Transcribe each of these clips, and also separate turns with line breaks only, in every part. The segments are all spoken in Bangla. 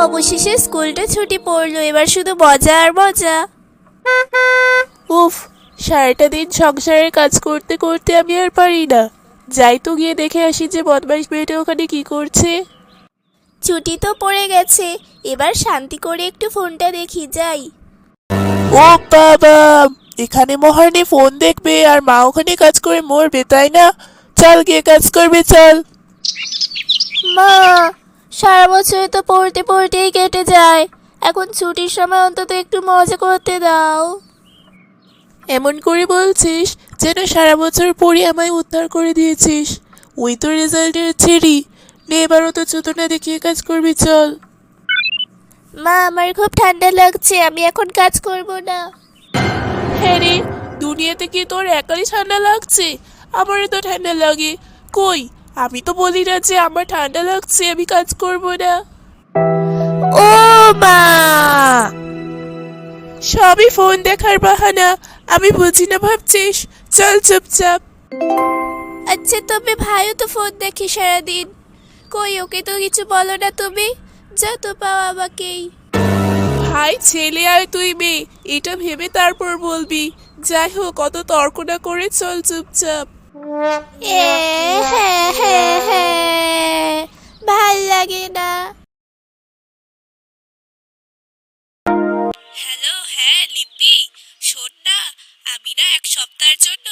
অবশেষে স্কুলটা ছুটি পড়লো, এবার শুধু মজা আর মজা।
উফ, সারাটা দিন সংসারের কাজ করতে করতে আমি আর পারি না। যাই তো গিয়ে দেখে আসি যে বদমাইশ মেয়েটা ওখানে কি করছে।
ছুটি তো পড়ে গেছে, এবার শান্তি করে একটু ফোনটা দেখি যাই।
ও বাবা, এখানে মহারানী ফোন দেখবে আর মা ওখানে কাজ করে মরবে, তাই না? চল গিয়ে কাজ করবে, চল।
মা, সারা বছর তো পড়তে পড়তেই কেটে যায়, এখন ছুটির সময় অন্তত একটু মজা করতে দাও।
এমন করে বলছিস যেন সারা বছর পড়ে আমায় উদ্ধার করে দিয়েছিস। ওই তো রেজাল্টের ছেড়ি। নে, এবারও তো চোদনা দেখিয়ে কাজ করবি, চল।
মা, আমার খুব ঠান্ডা লাগছে, আমি এখন কাজ করব না।
হ্যাঁ রে, দুনিয়াতে কি তোর একারই ঠান্ডা লাগছে? আমারও তো ঠান্ডা লাগে। কই, আমি তো বলি না যে আমার ঠান্ডা লাগছে, আমি কাজ করব না।
ও মা!
সবই ফোন দেখার বাহানা, আমি বুঝি না ভাবছিস? চল চুপচাপ।
আচ্ছা, তবে ভাইও তো ফোন দেখে সারাদিন, কই ওকে তো কিছু বলো না তুমি? যত পাও আমাকেই।
ভাই ছেলে আর তুই মেয়ে, এটা ভেবে তারপর বলবি। যাই হোক, অত তর্ক না করে চল চুপচাপ।
হ্যাঁ হ্যাঁ হ্যাঁ, ভাল লাগে না।
হ্যালো, হ্যাঁ লিপি, শোন না, আমি না এক সপ্তাহের জন্য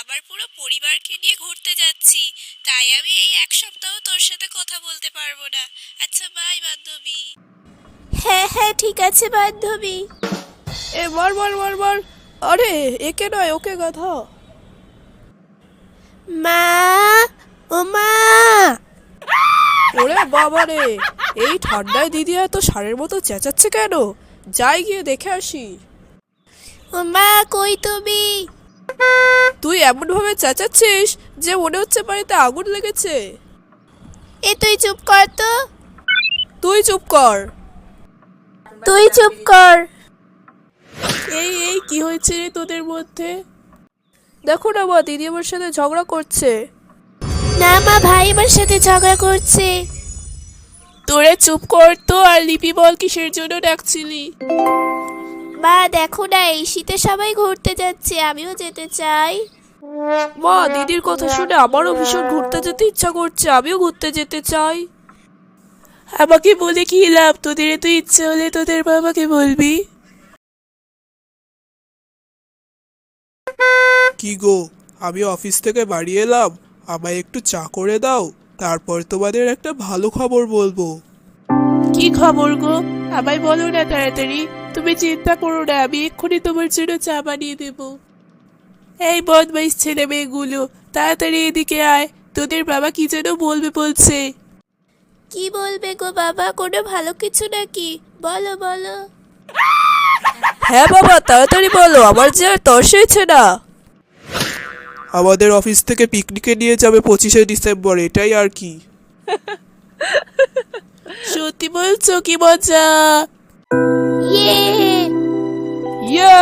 আমার পুরো পরিবারকে নিয়ে ঘুরতে যাচ্ছি। তাই আমি এই এক সপ্তাহ তোর সাথে কথা বলতে পারবো না। আচ্ছা, বাই বান্ধবী।
হ্যাঁ হ্যাঁ, ঠিক আছে বান্ধবী।
এ বল বল বল বল। আরে, একে নয়, ওকে গাধা।
মা, ও মা!
ওরে বাবা রে, এই ঠান্ডায় দিদি এত ষাঁড়ের মতো চেঁচাচ্ছে কেন? যাই গিয়ে দেখে আসি।
ও মা, কই তুমি?
তুই এমন ভাবে চেঁচাচ্ছিস যে মনে হচ্ছে বাড়িতে আগুন লেগেছে।
এ তুই চুপ কর তো।
তুই চুপ কর।
তুই চুপ কর।
এই এই, কি হয়েছে রে তোদের মধ্যে? দেখো না মা, দিদি আমার সাথে ঝগড়া করছে।
না মা, ভাই আমার সাথে ঝগড়া করছে।
তোরে চুপ কর তো, আর লিপি বল কিসের জন্য ডাকছিলি?
মা দেখো না, এই শীতে সবাই ঘুরতে যাচ্ছে, আমিও যেতে চাই।
মা, দিদির কথা শুনে আমারও ভীষণ ঘুরতে যেতে ইচ্ছা করছে, আমিও ঘুরতে যেতে চাই। আমাকে বলে কি লাভ? তোদের তো ইচ্ছে হলে তোদের বাবাকে বলবি।
কি গো, আমি অফিস থেকে বাড়ি এলাম, আমায় একটু চা করে দাও, তারপর তোমাদের একটা ভালো খবর বলবো।
কি খবর গো? আমায় বলো না তাড়াতাড়ি। তুমি চিন্তা করো না, আমি এক্ষুনি তোমার জন্য চা বানিয়ে দেব। এই বদমাইশ ছেলে মেয়েগুলো, তাড়াতাড়ি এদিকে আয়। তোদের বাবা কি যেন বলবে বলছে।
কি বলবে গো বাবা, কোনো ভালো কিছু নাকি? বলো বলো।
হ্যাঁ বাবা, তাড়াতাড়ি বলো, আমার যে আর তর্স হয়েছে না।
আমাদের অফিস থেকে পিকনিকে নিয়ে যাবে 25শে ডিসেম্বর, এটাই আর কি।
সত্যি বলছো? কি মজা!
ইয়ে!
ইয়ে!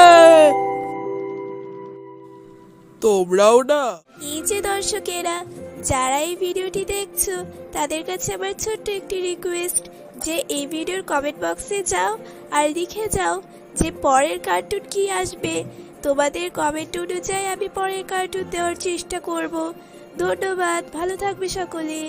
তোমরাও না।
এই যে দর্শকেরা, যারা এই ভিডিওটি দেখছো, তাদের কাছে আমার ছোট্ট একটি রিকোয়েস্ট যে এই ভিডিওর কমেন্ট বক্সে যাও আর লিখে যাও যে পরের কার্টুন কি আসবে। তোমাদের কমেন্ট অনুযায়ী আমি পরের কার্টুন দেওয়ার চেষ্টা করব। ধন্যবাদ, ভালো থাকবে সকলে।